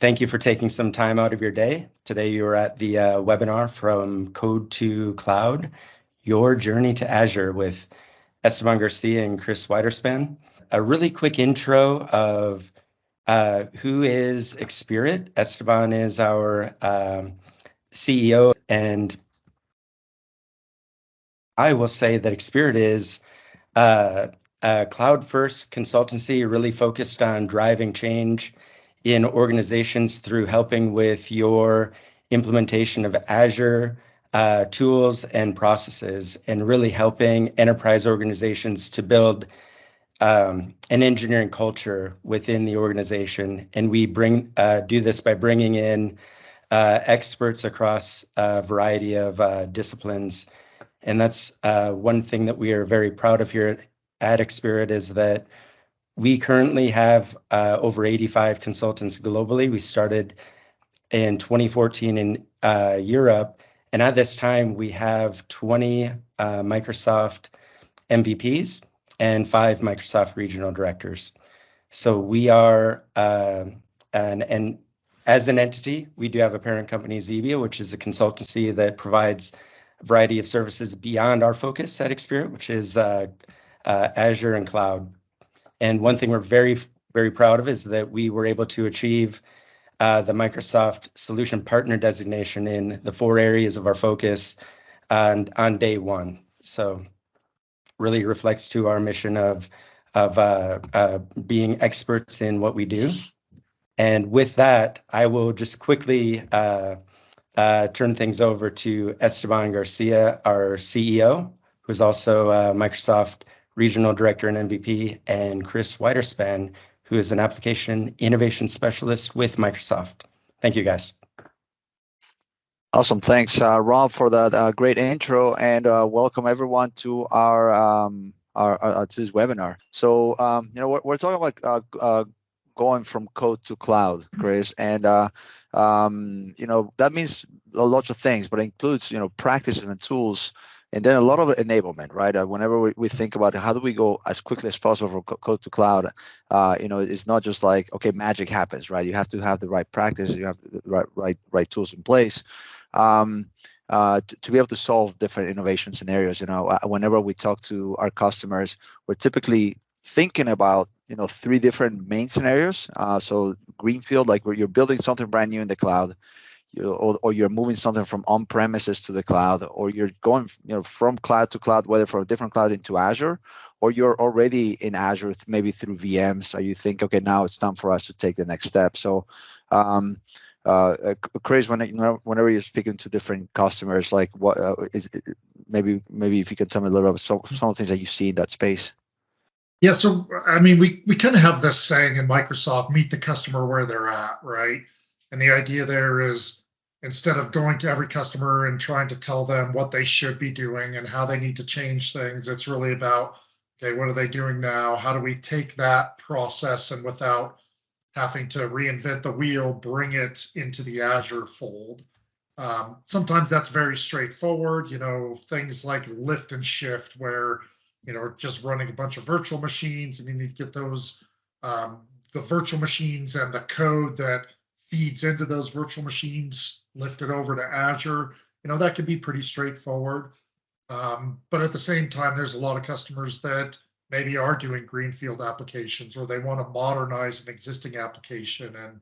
Thank you for taking some time out of your day. Today you are at the webinar from Code to Cloud, Your Journey to Azure with Esteban Garcia and Chris Wiederspan. A really quick intro of who is Xspirit. Esteban is our CEO, and I will say that Xspirit is a cloud-first consultancy really focused on driving change in organizations through helping with your implementation of Azure tools and processes, and really helping enterprise organizations to build an engineering culture within the organization. And we do this by bringing in experts across a variety of disciplines. And that's one thing that we are very proud of here at Xspirit, is that we currently have over 85 consultants globally. We started in 2014 in Europe, and at this time we have 20 Microsoft MVPs and 5 Microsoft regional directors. So we are, and as an entity, we do have a parent company, Zebia, which is a consultancy that provides a variety of services beyond our focus at Xspirit, which is Azure and cloud. And one thing we're very, very proud of is that we were able to achieve the Microsoft Solution Partner designation in the 4 areas of our focus on day one. So really reflects to our mission of being experts in what we do. And with that, I will just quickly turn things over to Esteban Garcia, our CEO, who's also Microsoft Regional Director and MVP, and Chris Wiederspan, who is an application innovation specialist with Microsoft. Thank you, guys. Awesome. Thanks, Rob, for that great intro, and welcome everyone to our to this webinar. So, we're talking about going from code to cloud, Chris, and that means a lot of things, but it includes practices and tools. And then a lot of enablement, right? Whenever we think about how do we go as quickly as possible from code to cloud, it's not just like, okay, magic happens, right? You have to have the right practice, you have the right tools in place to be able to solve different innovation scenarios. Whenever we talk to our customers, we're typically thinking about 3 different main scenarios. So greenfield, like where you're building something brand new in the cloud. Or you're moving something from on-premises to the cloud, or you're going from cloud to cloud, whether from a different cloud into Azure, or you're already in Azure, maybe through VMs. So you think, okay, now it's time for us to take the next step. So, Chris, whenever you're speaking to different customers, like what is it, maybe if you can tell me a little bit some of the things that you see in that space. Yeah, so I mean, we kind of have this saying in Microsoft: meet the customer where they're at, right? And the idea there is, instead of going to every customer and trying to tell them what they should be doing and how they need to change things, it's really about, okay, what are they doing now? How do we take that process and, without having to reinvent the wheel, bring it into the Azure fold? Sometimes that's very straightforward, things like lift and shift, where, just running a bunch of virtual machines, and you need to get those, the virtual machines and the code that feeds into those virtual machines lifted over to Azure. That can be pretty straightforward. But at the same time, there's a lot of customers that maybe are doing greenfield applications, or they want to modernize an existing application. And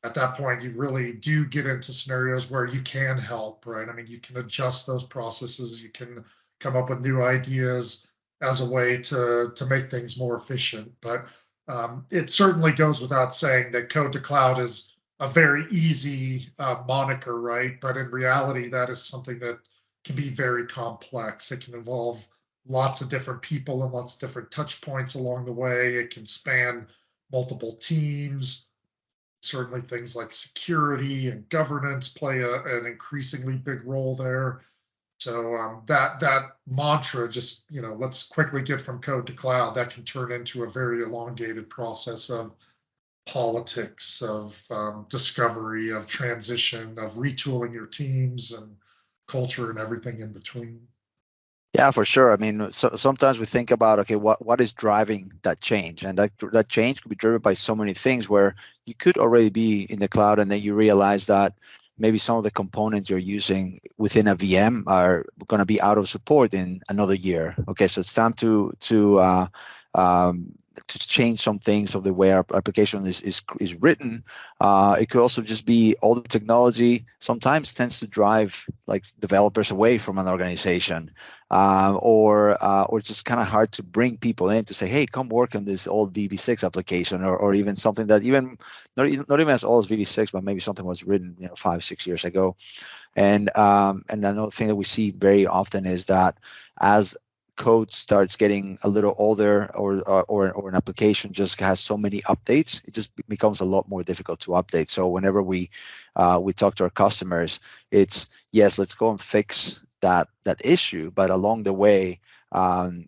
at that point, you really do get into scenarios where you can help, right? I mean, you can adjust those processes, you can come up with new ideas as a way to make things more efficient. But it certainly goes without saying that code to cloud is a very easy moniker, right? But in reality, that is something that can be very complex. It can involve lots of different people and lots of different touch points along the way. It can span multiple teams. Certainly things like security and governance play an increasingly big role there. So that mantra, just, let's quickly get from code to cloud, that can turn into a very elongated process of politics, of discovery, of transition, of retooling your teams and culture and everything in between. Yeah, for sure. I mean, so sometimes we think about, okay, what is driving that change, and that change could be driven by so many things. Where you could already be in the cloud, and then you realize that maybe some of the components you're using within a VM are going to be out of support in another year. Okay, so it's time to change some things of the way our application is written. It could also just be all the technology sometimes tends to drive like developers away from an organization, or just kind of hard to bring people in to say, hey, come work on this old VB6 application, or even something that even not even as old as VB6, but maybe something was written 5-6 years ago. And another thing that we see very often is that as code starts getting a little older, or an application just has so many updates, it just becomes a lot more difficult to update. So whenever we talk to our customers, it's yes, let's go and fix that issue, but along the way,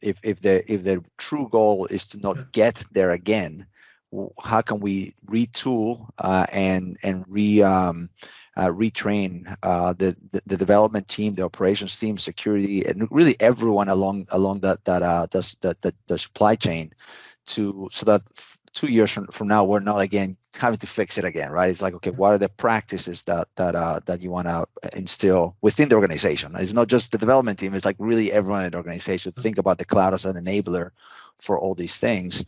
if the true goal is to not get there again, how can we retool and retrain the development team, the operations team, security, and really everyone along that the supply chain, so that 2 years from now we're not again having to fix it again, right? It's like, okay, what are the practices that you want to instill within the organization? It's not just the development team; it's like really everyone in the organization. Think about the cloud as an enabler for all these things.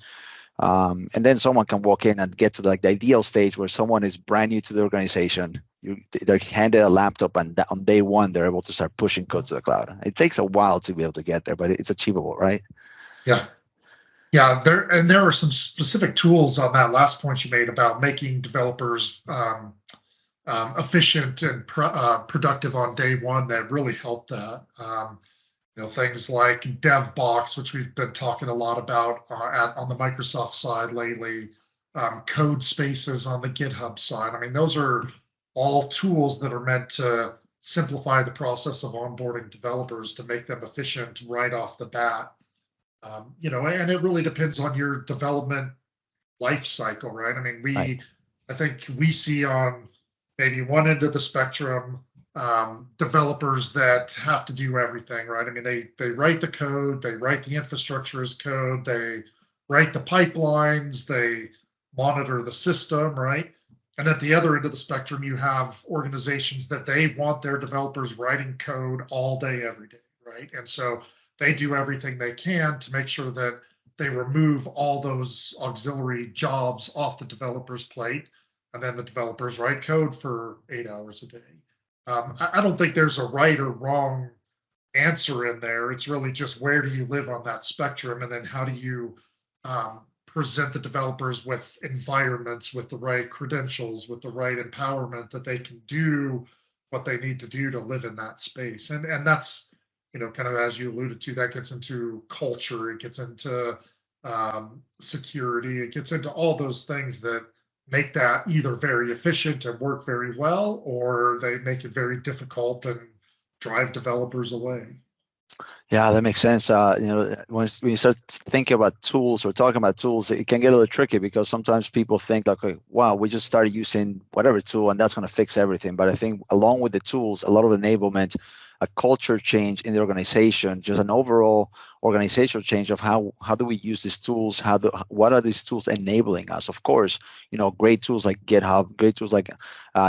And then someone can walk in and get to like the ideal stage where someone is brand new to the organization. They're handed a laptop, and on day one they're able to start pushing code to the cloud. It takes a while to be able to get there, but it's achievable, right? Yeah. Yeah, there are some specific tools on that last point you made about making developers efficient and productive on day one that really help that. Things like DevBox, which we've been talking a lot about on the Microsoft side lately, code spaces on the GitHub side. I mean, those are all tools that are meant to simplify the process of onboarding developers to make them efficient right off the bat. And it really depends on your development life cycle, right? I mean, Right. I think we see on maybe one end of the spectrum, developers that have to do everything, right? I mean, they write the code, they write the infrastructure as code, they write the pipelines, they monitor the system, right? And at the other end of the spectrum, you have organizations that they want their developers writing code all day, every day, right? And so they do everything they can to make sure that they remove all those auxiliary jobs off the developer's plate, and then the developers write code for 8 hours a day. I don't think there's a right or wrong answer in there. It's really just where do you live on that spectrum, and then how do you present the developers with environments with the right credentials, with the right empowerment that they can do what they need to do to live in that space. And that's, kind of as you alluded to, that gets into culture, it gets into security, it gets into all those things that make that either very efficient and work very well, or they make it very difficult and drive developers away. Yeah, that makes sense. When you start thinking about tools or talking about tools, it can get a little tricky because sometimes people think like, okay, wow, we just started using whatever tool and that's going to fix everything. But I think along with the tools, a lot of enablement, a culture change in the organization, just an overall organizational change of how do we use these tools? What are these tools enabling us? Of course, great tools like GitHub, great tools like,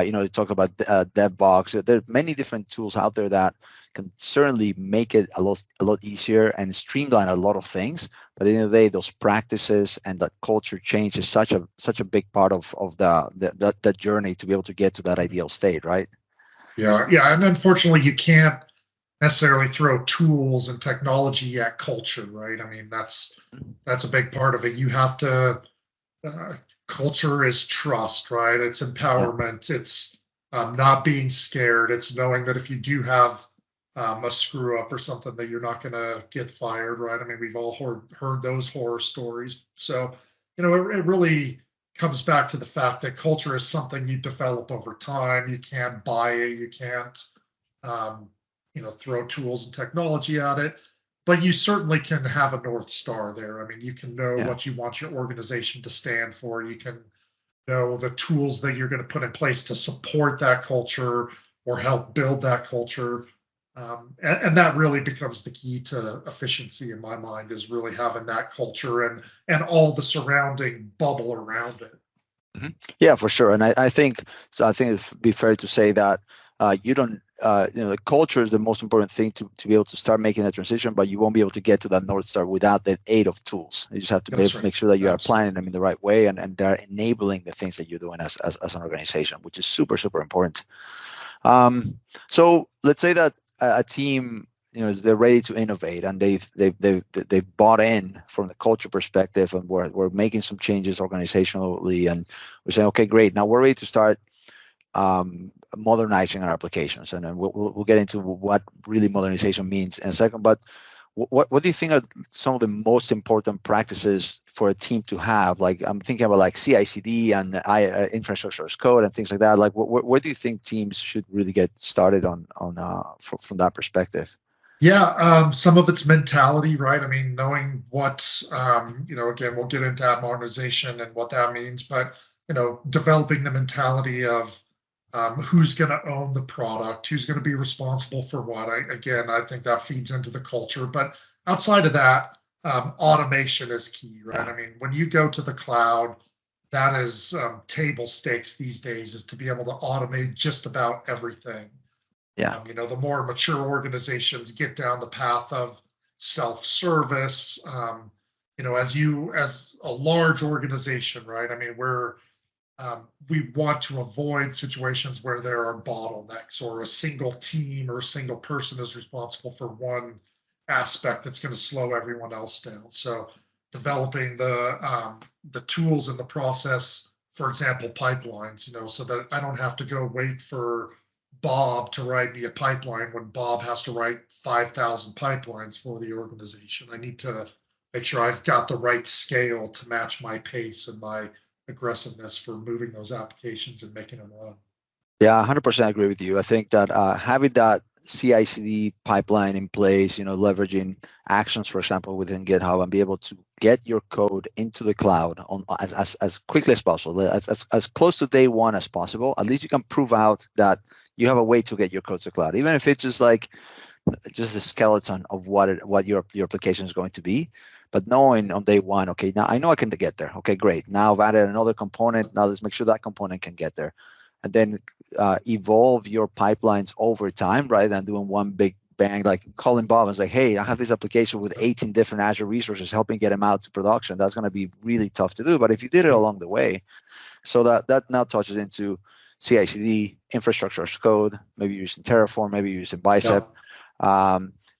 you talk about DevBox. There are many different tools out there that can certainly make it a lot easier and streamline a lot of things. But at the end of the day, those practices and that culture change is such a big part of the journey to be able to get to that ideal state, right? Yeah, and unfortunately, you can't necessarily throw tools and technology at culture, right? I mean, that's a big part of it. You have to. Culture is trust, right? It's empowerment. Yeah. It's not being scared. It's knowing that if you do have a screw up or something, that you're not going to get fired, right? I mean, we've all heard those horror stories. So, it really comes back to the fact that culture is something you develop over time. You can't buy it. You can't, throw tools and technology at it. But you certainly can have a North Star there. I mean, you can know what you want your organization to stand for. You can know the tools that you're going to put in place to support that culture or help build that culture. And that really becomes the key to efficiency in my mind, is really having that culture and all the surrounding bubble around it. Mm-hmm. Yeah, for sure. And I think so. I think it'd be fair to say that you don't, the culture is the most important thing to be able to start making that transition, but you won't be able to get to that North Star without the aid of tools. You just have to make sure that you are applying them in the right way, and they're enabling the things that you're doing as an organization, which is super, super important. So let's say that a team, they're ready to innovate, and they've bought in from the culture perspective, and we're making some changes organizationally, and we're saying, okay, great, now we're ready to start modernizing our applications, and then we'll get into what really modernization means in a second. But what do you think are some of the most important practices for a team to have? Like, I'm thinking about like CI/CD and infrastructure as code and things like that. Like, where do you think teams should really get started on from that perspective? Yeah, some of it's mentality, right? I mean, knowing what, again, we'll get into that modernization and what that means, but, developing the mentality of who's going to own the product, who's going to be responsible for what. I think that feeds into the culture. But outside of that, automation is key, right? Yeah. I mean, when you go to the cloud, that is table stakes these days, is to be able to automate just about everything. Yeah. The more mature organizations get down the path of self-service, as a large organization, right? I mean, we want to avoid situations where there are bottlenecks, or a single team or a single person is responsible for one aspect that's going to slow everyone else down. So developing the tools and the process, for example, pipelines, so that I don't have to go wait for Bob to write me a pipeline when Bob has to write 5,000 pipelines for the organization. I need to make sure I've got the right scale to match my pace and my aggressiveness for moving those applications and making them run. Yeah, 100% agree with you. I think that having that CI/CD pipeline in place, leveraging actions, for example, within GitHub, and be able to get your code into the cloud on as quickly as possible, as close to day one as possible. At least you can prove out that you have a way to get your code to the cloud, even if it's just a skeleton of what your application is going to be. But knowing on day one, okay, now I know I can get there. Okay, great. Now I've added another component. Now let's make sure that component can get there, and then evolve your pipelines over time, rather than doing one big bang, like calling Bob and say, hey, I have this application with 18 different Azure resources, helping get them out to production. That's going to be really tough to do. But if you did it along the way, so that now touches into CI/CD, infrastructure as code, maybe you're using Terraform, maybe you're using Bicep.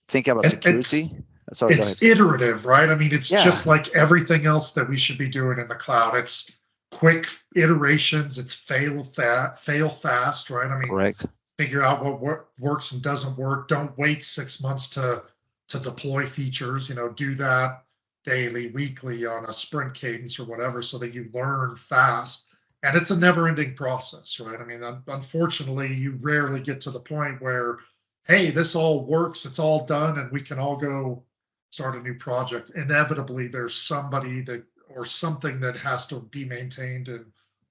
Thinking about security. It's iterative, right? I mean, it's just like everything else that we should be doing in the cloud. It's quick iterations. It's fail fast, right? I mean, correct. Figure out what works and doesn't work. Don't wait 6 months to deploy features. Do that daily, weekly, on a sprint cadence or whatever, so that you learn fast. And it's a never-ending process, right? I mean, unfortunately, you rarely get to the point where, hey, this all works, it's all done, and we can all go start a new project. Inevitably, there's somebody or something that has to be maintained and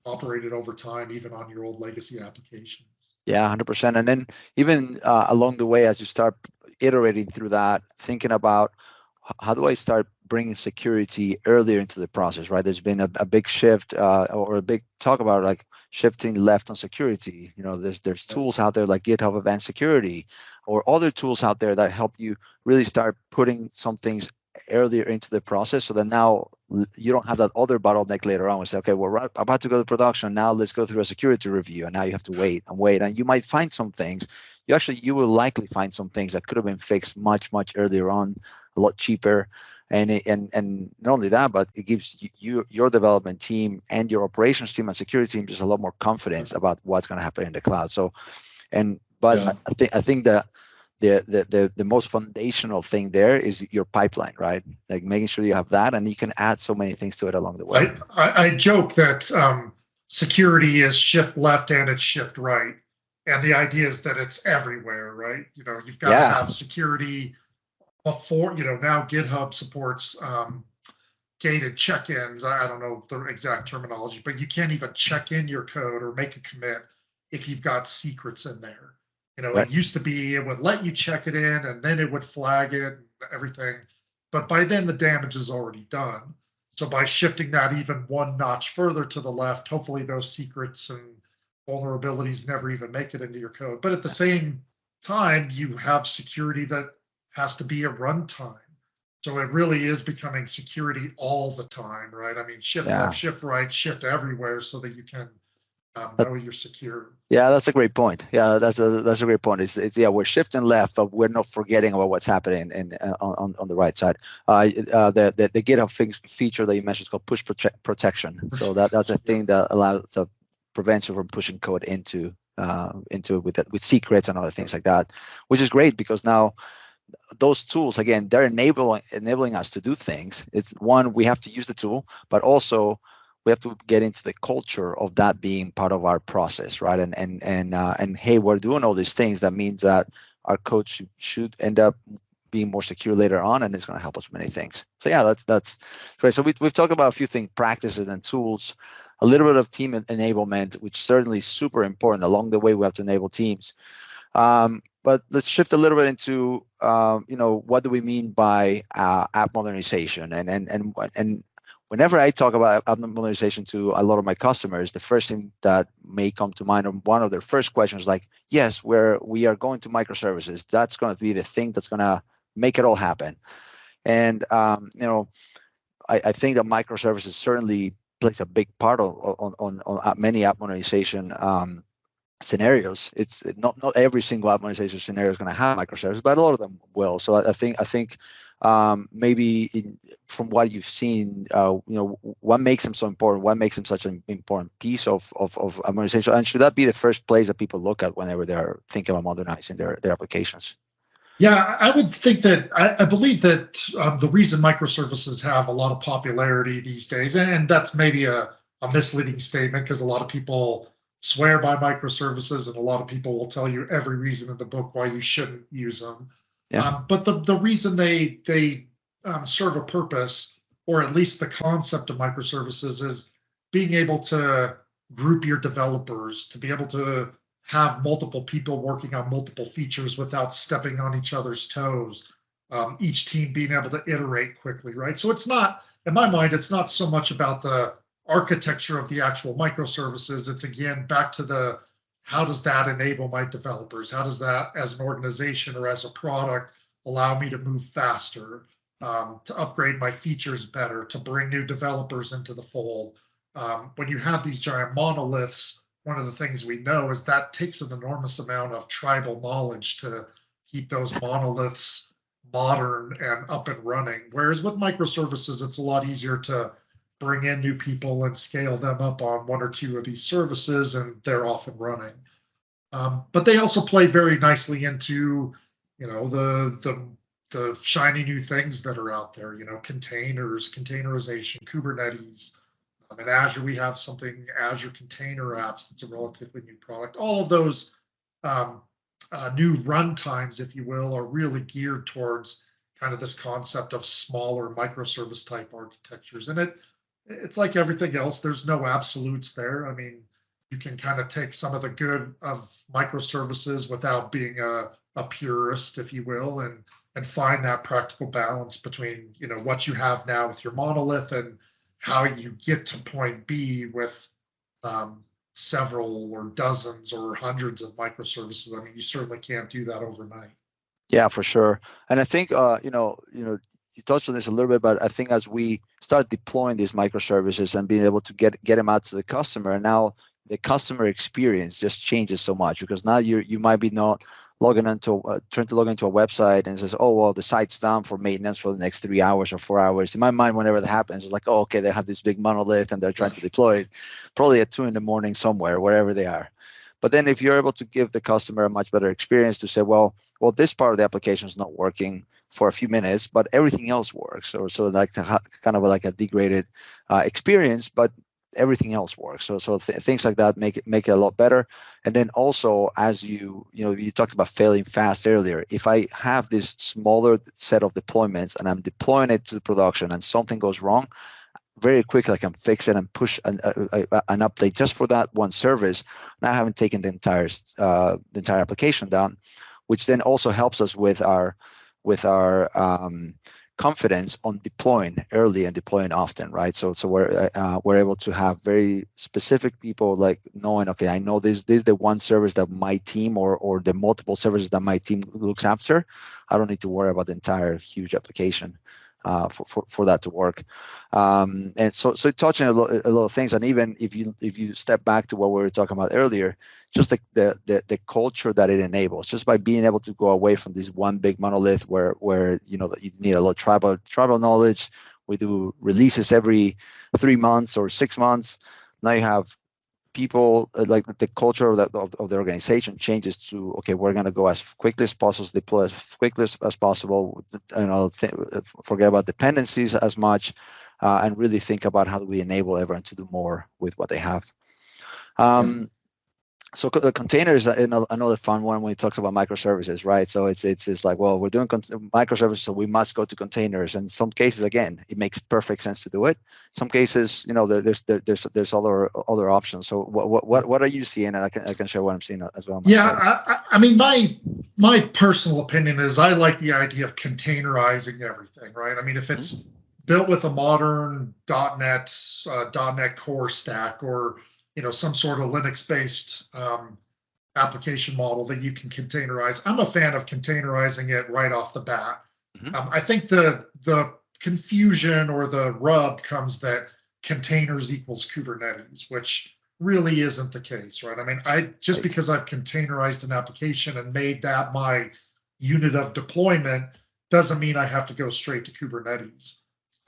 operated over time, even on your old legacy applications. Yeah, 100%. And then even along the way, as you start iterating through that, thinking about how do I start bringing security earlier into the process, right? There's been a big shift or a big talk about like shifting left on security. There's tools out there like GitHub Advanced Security or other tools out there that help you really start putting some things earlier into the process, so that now you don't have that other bottleneck later on. We say, okay, we're about to go to production. Now let's go through a security review, and now you have to wait, and you might find some things. You will likely find some things that could have been fixed much earlier on, a lot cheaper, and not only that, but it gives your development team and your operations team and security team just a lot more confidence about what's going to happen in the cloud. So, I think that the most foundational thing there is your pipeline, right? Like making sure you have that, and you can add so many things to it along the way. I joke that security is shift left and it's shift right, and the idea is that it's everywhere, right? You've got to have security before. Now GitHub supports gated check-ins. I don't know the exact terminology, but you can't even check in your code or make a commit if you've got secrets in there. It used to be it would let you check it in and then it would flag it and everything. But by then the damage is already done. So by shifting that even one notch further to the left, hopefully those secrets and vulnerabilities never even make it into your code. But at the same time, you have security that has to be at runtime. So it really is becoming security all the time, right? I mean, shift left, shift right, shift everywhere so that you can know you're secure. Yeah, that's a great point. Yeah, that's a great point. It's we're shifting left, but we're not forgetting about what's happening on the right side. The GitHub feature that you mentioned is called push protection. So that's a thing that allows prevents you from pushing code into with secrets and other things like that, which is great because now those tools, again, they're enabling us to do things. It's one, we have to use the tool, but also we have to get into the culture of that being part of our process, right? And hey, we're doing all these things. That means that our code should end up being more secure later on, and it's going to help us with many things. So yeah, that's great. So we've talked about a few things, practices and tools, a little bit of team enablement, which certainly is super important. Along the way, we have to enable teams. But let's shift a little bit into what do we mean by app modernization? And whenever I talk about app modernization to a lot of my customers, the first thing that may come to mind, or one of their first questions, is like, yes, we are going to microservices. That's going to be the thing that's going to make it all happen. And I think that microservices certainly plays a big part on many app modernization scenarios. It's not every single app modernization scenario is going to have microservices, but a lot of them will. So I think maybe from what you've seen, what makes them so important? What makes them such an important piece of modernization? And should that be the first place that people look at whenever they're thinking about modernizing their applications? Yeah, I would think that I believe that the reason microservices have a lot of popularity these days, and that's maybe a misleading statement because a lot of people swear by microservices and a lot of people will tell you every reason in the book why you shouldn't use them. Yeah. But the reason they serve a purpose, or at least the concept of microservices, is being able to group your developers, to be able to have multiple people working on multiple features without stepping on each other's toes. Each team being able to iterate quickly, right? So it's not, in my mind, it's not so much about the architecture of the actual microservices. It's again back to how does that enable my developers? How does that, as an organization or as a product, allow me to move faster, to upgrade my features better, to bring new developers into the fold? When you have these giant monoliths, one of the things we know is that takes an enormous amount of tribal knowledge to keep those monoliths modern and up and running. Whereas with microservices, it's a lot easier to bring in new people and scale them up on one or two of these services, and they're off and running. But they also play very nicely into, the shiny new things that are out there. Containers, containerization, Kubernetes. In Azure, we have something, Azure Container Apps. That's a relatively new product. All of those new runtimes, if you will, are really geared towards kind of this concept of smaller microservice type architectures. And it's like everything else. There's no absolutes there. I mean, you can kind of take some of the good of microservices without being a purist, if you will, and find that practical balance between, what you have now with your monolith and how you get to point B with several or dozens or hundreds of microservices. I mean, you certainly can't do that overnight. Yeah, for sure. And I think you touched on this a little bit, but I think as we start deploying these microservices and being able to get them out to the customer, and now the customer experience just changes so much, because now you might be not trying to log into a website and it says, oh, well, the site's down for maintenance for the next 3 hours or 4 hours. In my mind, whenever that happens, it's like, oh, okay, they have this big monolith and they're trying to deploy it probably at 2 a.m. somewhere, wherever they are. But then if you're able to give the customer a much better experience to say, well, this part of the application is not working for a few minutes, but everything else works, or so like kind of like a degraded experience, but everything else works. So things like that make it a lot better. And then also, as you talked about failing fast earlier, if I have this smaller set of deployments and I'm deploying it to the production and something goes wrong, very quickly I can fix it and push an update just for that one service. And I haven't taken the entire application down, which then also helps us with our confidence on deploying early and deploying often, right? So we're able to have very specific people like knowing, okay, I know this is the one service that my team or the multiple services that my team looks after. I don't need to worry about the entire huge application for that to work. And so touching a lot of things, and even if you step back to what we were talking about earlier, just the culture that it enables, just by being able to go away from this one big monolith where you need a lot of tribal knowledge. We do releases every 3 months or 6 months. Now you have people, like the culture of the organization changes to, okay, we're going to go as quickly as possible, deploy as quickly as possible, forget about dependencies as much, and really think about how do we enable everyone to do more with what they have. So the containers is another fun one when it talks about microservices, right? So it's like, well, we're doing microservices, so we must go to containers. And in some cases, again, it makes perfect sense to do it. Some cases, there's other options. So what are you seeing? And I can share what I'm seeing as well. Yeah, I mean, my personal opinion is I like the idea of containerizing everything, right? I mean, if it's built with a modern .NET Core stack, or some sort of Linux-based application model that you can containerize. I'm a fan of containerizing it right off the bat. I think the confusion or the rub comes that containers equals Kubernetes, which really isn't the case, right? I mean, just because I've containerized an application and made that my unit of deployment doesn't mean I have to go straight to Kubernetes.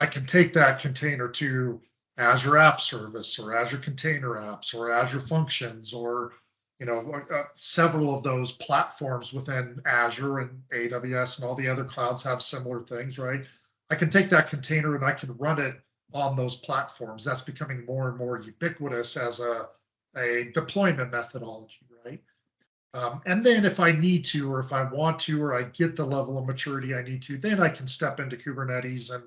I can take that container to Azure App Service or Azure Container Apps or Azure Functions, or several of those platforms within Azure and AWS and all the other clouds have similar things, right? I can take that container and I can run it on those platforms. That's becoming more and more ubiquitous as a deployment methodology, right? And then if I need to, or if I want to, or I get the level of maturity I need to, then I can step into Kubernetes and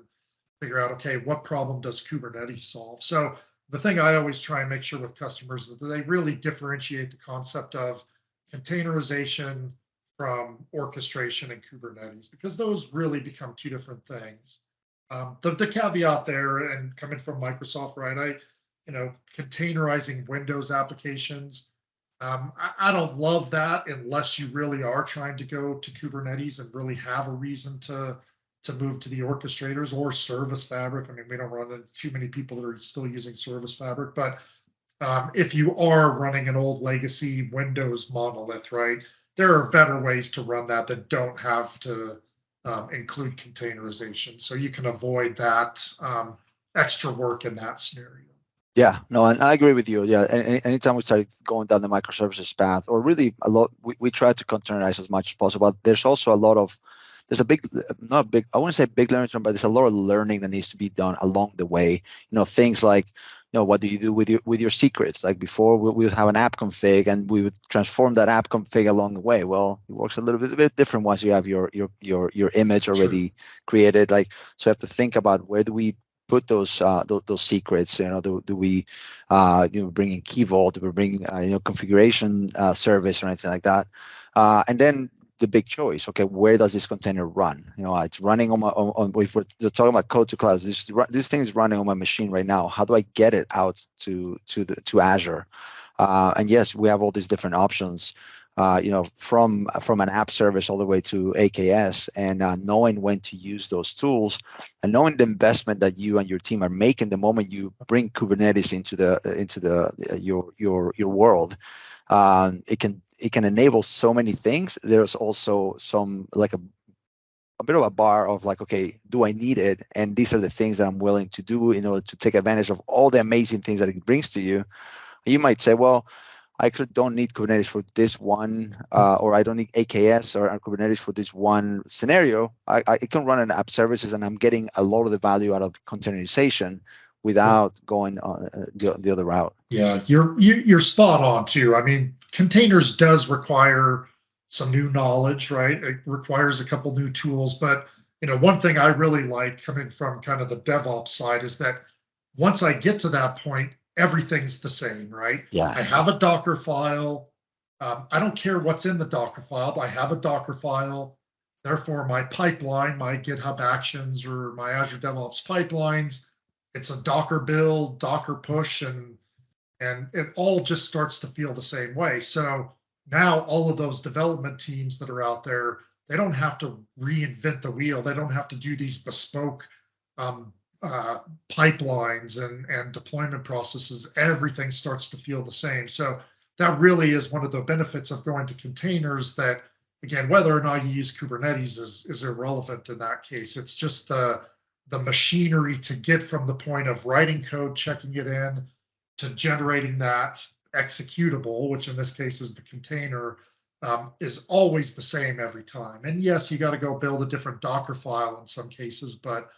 figure out, okay, what problem does Kubernetes solve? So the thing I always try and make sure with customers is that they really differentiate the concept of containerization from orchestration in Kubernetes, because those really become two different things. The caveat there, and coming from Microsoft, right? Containerizing Windows applications, I don't love that unless you really are trying to go to Kubernetes and really have a reason to move to the orchestrators or Service Fabric. I mean, we don't run into too many people that are still using Service Fabric, but if you are running an old legacy Windows monolith, right, there are better ways to run that don't have to include containerization. So you can avoid that extra work in that scenario. Yeah, no, and I agree with you. Yeah, anytime we start going down the microservices path, or really a lot, we try to containerize as much as possible. But there's also a lot of, I wouldn't say big learning, but there's a lot of learning that needs to be done along the way. Things like, what do you do with your secrets? Like before, we would have an app config, and we would transform that app config along the way. Well, it works a bit different once you have your image already created. Like, so you have to think about, where do we put those secrets? Do we bring in Key Vault? Do we bring configuration service or anything like that? And then the big choice. Okay, where does this container run? It's running on if we're talking about code to cloud. This thing is running on my machine right now. How do I get it out to Azure? And yes, we have all these different options. From an app service all the way to AKS, and knowing when to use those tools, and knowing the investment that you and your team are making the moment you bring Kubernetes into your world. It can enable so many things. There's also some, like a bit of a bar of like, okay, do I need it? And these are the things that I'm willing to do in order to take advantage of all the amazing things that it brings to you. You might say, well, I don't need Kubernetes for this one, or I don't need AKS or Kubernetes for this one scenario. I can run an app services, and I'm getting a lot of the value out of containerization without going the other route. Yeah, you're spot on too. I mean, containers does require some new knowledge, right? It requires a couple new tools, but one thing I really like coming from kind of the DevOps side is that once I get to that point, everything's the same, right? Yeah. I have a Docker file. I don't care what's in the Docker file, but I have a Docker file. Therefore, my pipeline, my GitHub Actions or my Azure DevOps pipelines, it's a Docker build, Docker push, and it all just starts to feel the same way. So now all of those development teams that are out there, they don't have to reinvent the wheel. They don't have to do these bespoke pipelines and deployment processes. Everything starts to feel the same. So that really is one of the benefits of going to containers. That, again, whether or not you use Kubernetes is irrelevant in that case. It's just the machinery to get from the point of writing code, checking it in, to generating that executable, which in this case is the container, is always the same every time. And yes, you got to go build a different Docker file in some cases, but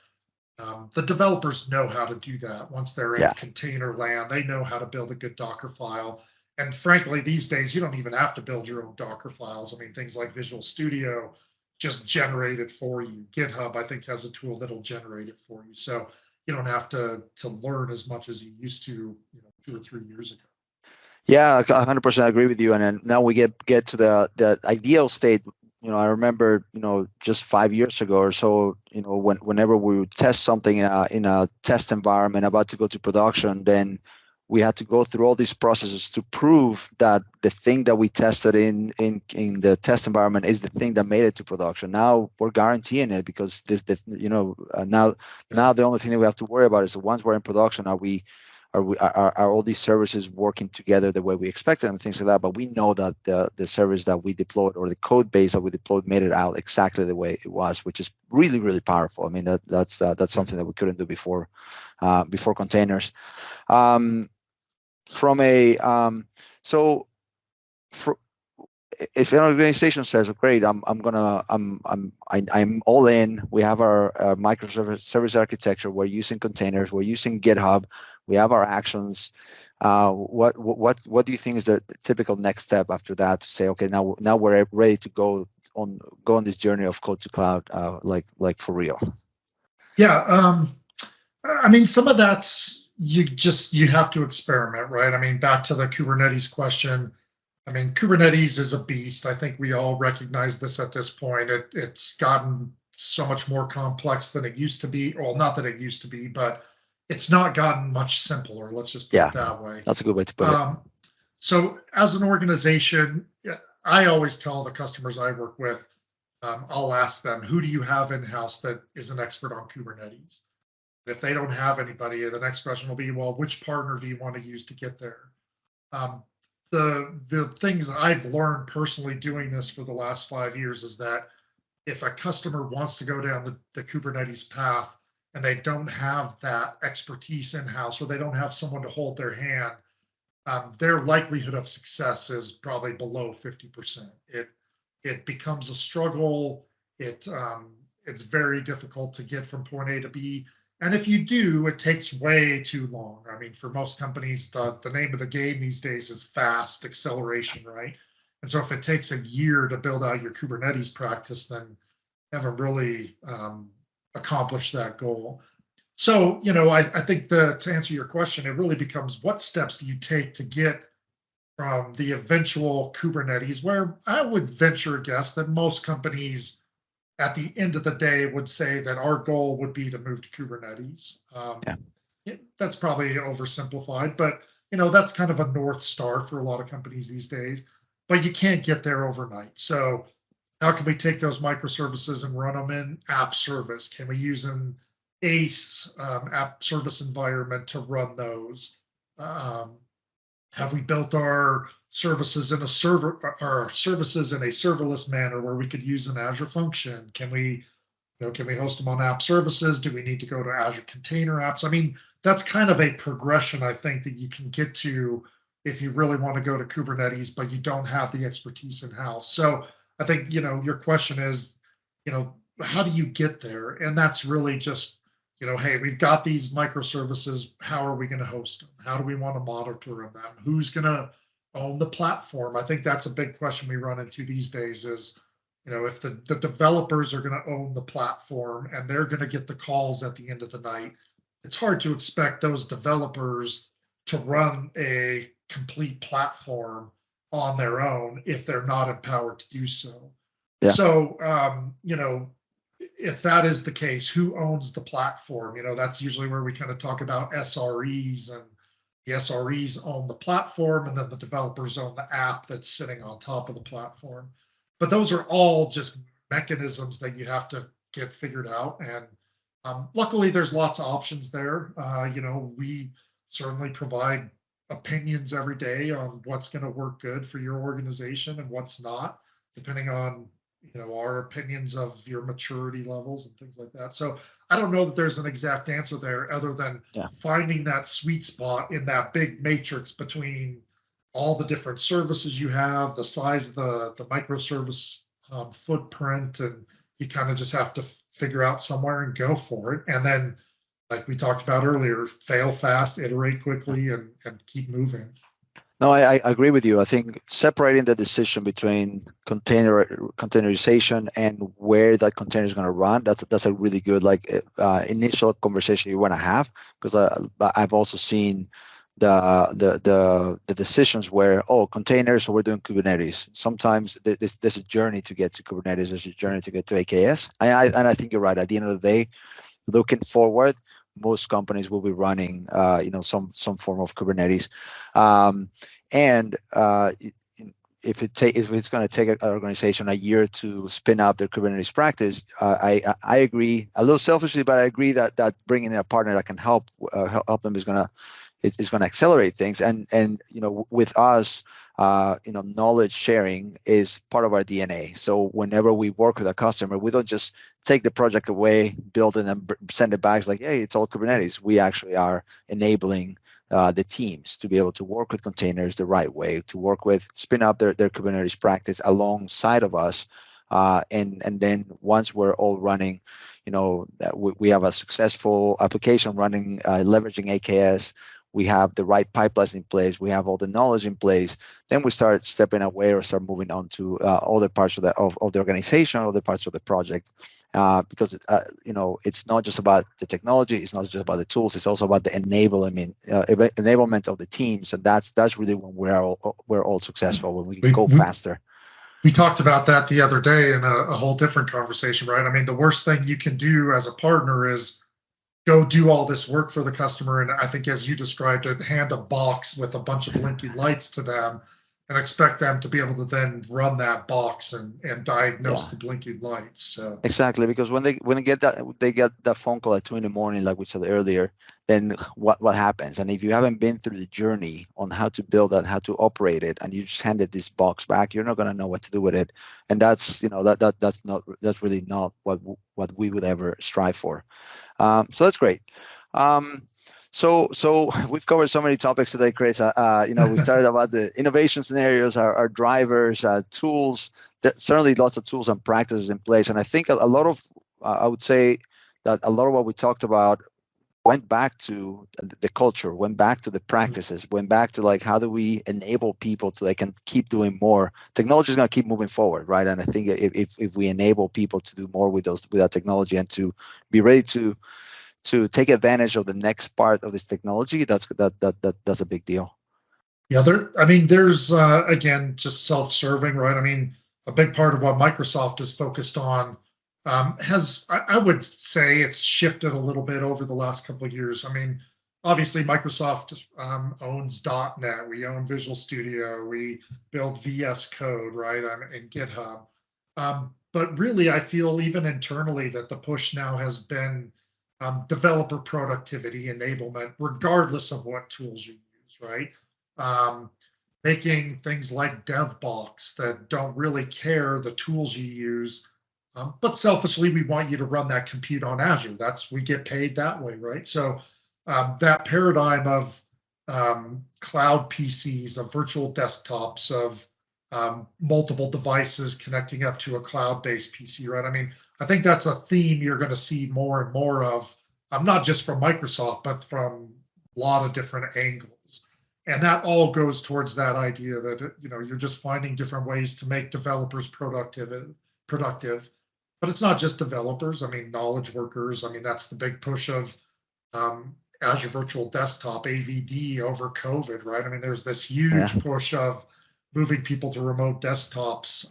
the developers know how to do that. Once they're in container land, they know how to build a good Docker file. And frankly, these days, you don't even have to build your own Docker files. I mean, things like Visual Studio just generate it for you. GitHub, I think, has a tool that'll generate it for you. So you don't have to learn as much as you used to, 2 or 3 years ago. Yeah, I 100% agree with you. And then now we get to the ideal state. I remember, just 5 years ago or so, whenever we would test something in a test environment about to go to production, then we had to go through all these processes to prove that the thing that we tested in the test environment is the thing that made it to production. Now we're guaranteeing it, because now the only thing that we have to worry about is that once we're in production, are all these services working together the way we expected and things like that. But we know that the service that we deployed, or the code base that we deployed, made it out exactly the way it was, which is really, really powerful. I mean, that's something that we couldn't do before containers. If an organization says, "Great, I'm all in. We have our microservice architecture. We're using containers. We're using GitHub. We have our actions." What do you think is the typical next step after that to say, "Okay, now we're ready to go on this journey of code to cloud, like for real"? Yeah, I mean, some of that's you have to experiment, right? I mean, back to the Kubernetes question. I mean, Kubernetes is a beast. I think we all recognize this at this point. It's gotten so much more complex than it used to be. Well, not that it used to be, but it's not gotten much simpler. Let's just put it that way. That's a good way to put it. So as an organization, I always tell the customers I work with, I'll ask them, who do you have in-house that is an expert on Kubernetes? If they don't have anybody, the next question will be, well, which partner do you want to use to get there? The things that I've learned personally doing this for the last 5 years is that if a customer wants to go down the Kubernetes path and they don't have that expertise in-house, or they don't have someone to hold their hand, their likelihood of success is probably below 50%. It becomes a struggle. It's very difficult to get from point A to B. And if you do, it takes way too long. I mean, for most companies, the name of the game these days is fast acceleration, right? And so if it takes a year to build out your Kubernetes practice, then you haven't really accomplished that goal. So, I think to answer your question, it really becomes, what steps do you take to get from the eventual Kubernetes, where I would venture a guess that most companies at the end of the day would say that our goal would be to move to Kubernetes. That's probably oversimplified, but that's kind of a North Star for a lot of companies these days, but you can't get there overnight. So how can we take those microservices and run them in app service? Can we use an ACE app service environment to run those? Have we built our services in a serverless manner where we could use an Azure function? Can we host them on app services? Do we need to go to Azure Container Apps? I mean, that's kind of a progression, I think, that you can get to if you really want to go to Kubernetes, but you don't have the expertise in-house. So I think, your question is, how do you get there? And that's really just, hey, we've got these microservices. How are we going to host them? How do we want to monitor them? Who's going to own the platform? I think that's a big question we run into these days is, if the developers are going to own the platform and they're going to get the calls at the end of the night, it's hard to expect those developers to run a complete platform on their own if they're not empowered to do so. Yeah. So, if that is the case, who owns the platform? That's usually where we kind of talk about SREs, and the SREs own the platform, and then the developers own the app that's sitting on top of the platform. But those are all just mechanisms that you have to get figured out. And luckily, there's lots of options there. We certainly provide opinions every day on what's going to work good for your organization and what's not, depending on our opinions of your maturity levels and things like that. So I don't know that there's an exact answer there, other than finding that sweet spot in that big matrix between all the different services you have, the size of the microservice footprint, and you kind of just have to figure out somewhere and go for it. And then, like we talked about earlier, fail fast, iterate quickly, and keep moving. No, I agree with you. I think separating the decision between containerization and where that container is going to run, that's a really good initial conversation you want to have, because I've also seen the decisions where, containers, so we're doing Kubernetes. Sometimes there's a journey to get to Kubernetes, there's a journey to get to AKS, and I think you're right. At the end of the day, looking forward, most companies will be running some form of Kubernetes, and if it's going to take an organization a year to spin up their Kubernetes practice, I agree, a little selfishly, but I agree that bringing in a partner that can help them is going to accelerate things. And with us, knowledge sharing is part of our DNA. So whenever we work with a customer, we don't just take the project away, build it, and send it back. It's like, hey, it's all Kubernetes. We actually are enabling the teams to be able to work with containers the right way, to spin up their Kubernetes practice alongside of us. And then once we're all running, we have a successful application running, leveraging AKS. We have the right pipelines in place, we have all the knowledge in place, then we start stepping away or start moving on to other parts of the organization, other parts of the project, because it's not just about the technology, it's not just about the tools, it's also about the enablement of the teams, and that's really when we're all successful, when we go faster. We talked about that the other day in a whole different conversation, right? I mean, the worst thing you can do as a partner is go do all this work for the customer, and I think, as you described it, hand a box with a bunch of blinking lights to them and expect them to be able to then run that box and diagnose the blinking lights. So. Exactly, because when they get that phone call at 2 a.m, like we said earlier, then what happens? And if you haven't been through the journey on how to build that, how to operate it, and you just handed this box back, you're not going to know what to do with it. And that's that's really not what we would ever strive for. So that's great. So we've covered so many topics today, Chris. We started about the innovation scenarios, our drivers, tools. Certainly lots of tools and practices in place. And I think I would say that a lot of what we talked about went back to the culture, went back to the practices, went back to how do we enable people so they can keep doing more. Technology is going to keep moving forward, right? And I think if we enable people to do more with that technology and to be ready to take advantage of the next part of this technology, that's a big deal. Yeah, there's again, just self-serving, right? I mean, a big part of what Microsoft is focused on I would say it's shifted a little bit over the last couple of years. I mean, obviously Microsoft owns .NET, we own Visual Studio, we build VS Code, right, and GitHub. But really, I feel even internally that the push now has been developer productivity enablement, regardless of what tools you use, right? Making things like DevBox that don't really care the tools you use, but selfishly, we want you to run that compute on Azure. We get paid that way, right? So that paradigm of cloud PCs, of virtual desktops, of multiple devices connecting up to a cloud-based PC, right? I mean, I think that's a theme you're going to see more and more of, not just from Microsoft, but from a lot of different angles. And that all goes towards that idea that you're just finding different ways to make developers productive. But it's not just developers. I mean, knowledge workers. I mean, that's the big push of Azure Virtual Desktop, AVD, over COVID, right? I mean, there's this huge push of moving people to remote desktops,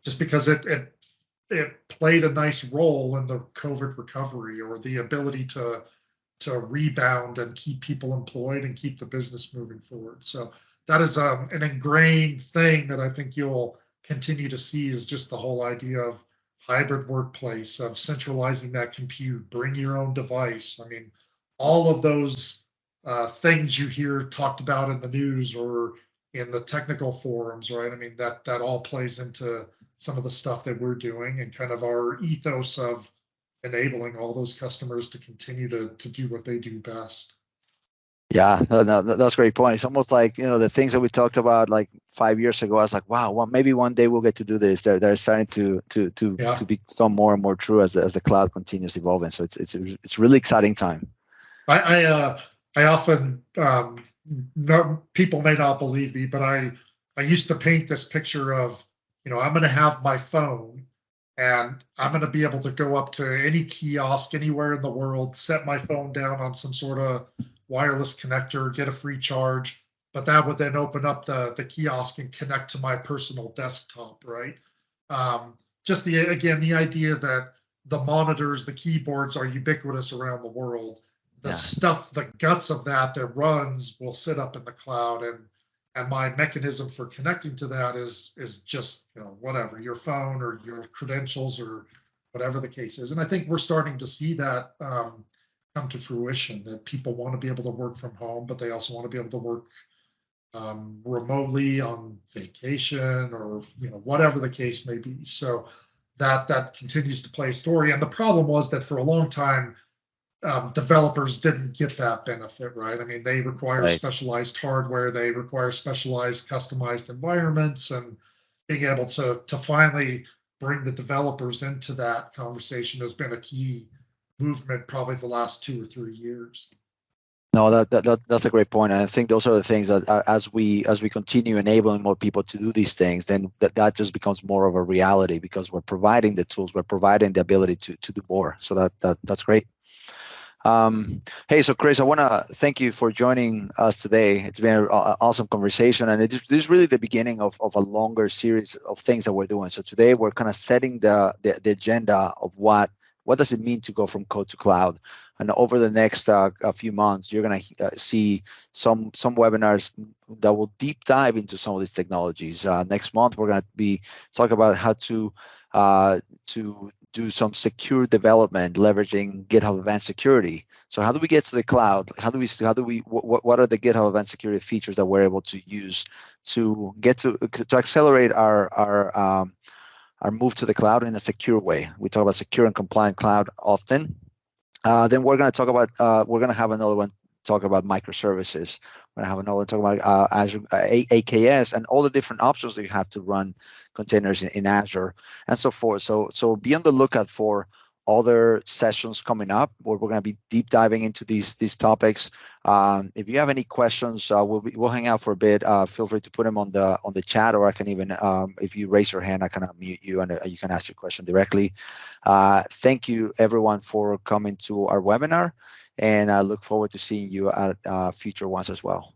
just because it played a nice role in the COVID recovery, or the ability to rebound and keep people employed and keep the business moving forward. So that is an ingrained thing that I think you'll continue to see, is just the whole idea of hybrid workplace, of centralizing that compute, bring your own device. I mean, all of those things you hear talked about in the news or in the technical forums, right? I mean, that all plays into some of the stuff that we're doing, and kind of our ethos of enabling all those customers to continue to do what they do best. Yeah, no, that's a great point. It's almost like, the things that we talked about like 5 years ago. I was like, wow, well, maybe one day we'll get to do this. They're starting to become more and more true as the cloud continues evolving. So it's a really exciting time. I often, people may not believe me, but I used to paint this picture of, I'm going to have my phone, and I'm going to be able to go up to any kiosk anywhere in the world, set my phone down on some sort of wireless connector, get a free charge, but that would then open up the kiosk and connect to my personal desktop, right? Just the idea that the monitors, the keyboards are ubiquitous around the world. The stuff, the guts of that runs will sit up in the cloud, and my mechanism for connecting to that is just, whatever, your phone or your credentials or whatever the case is. And I think we're starting to see that come to fruition, that people want to be able to work from home, but they also want to be able to work remotely on vacation, or whatever the case may be. So that continues to play a story. And the problem was that for a long time, developers didn't get that benefit, right? I mean, they require specialized hardware, they require specialized, customized environments, and being able to finally bring the developers into that conversation has been a key movement, probably the last 2 or 3 years. No, that's a great point. And I think those are the things that as we continue enabling more people to do these things, then that just becomes more of a reality, because we're providing the tools, we're providing the ability to do more. So that's great. Hey, so Chris, I want to thank you for joining us today. It's been an awesome conversation, and this is really the beginning of a longer series of things that we're doing. So today we're kind of setting the agenda of what does it mean to go from code to cloud. And over the next a few months, you're going to see some webinars that will deep dive into some of these technologies. Next month, we're going to be talking about how to do some secure development leveraging GitHub Advanced Security. So how do we get to the cloud? What are the GitHub Advanced Security features that we're able to use to get to accelerate our move to the cloud in a secure way? We talk about secure and compliant cloud often. Then we're going to talk about we're going to have another one talk about microservices. We're going to have another one talk about Azure AKS and all the different options that you have to run containers in Azure and so forth. So be on the lookout for other sessions coming up where we're going to be deep diving into these topics. If you have any questions, we'll hang out for a bit. Feel free to put them on the chat, or I can even if you raise your hand, I can unmute you and you can ask your question directly. Thank you everyone for coming to our webinar, and I look forward to seeing you at future ones as well.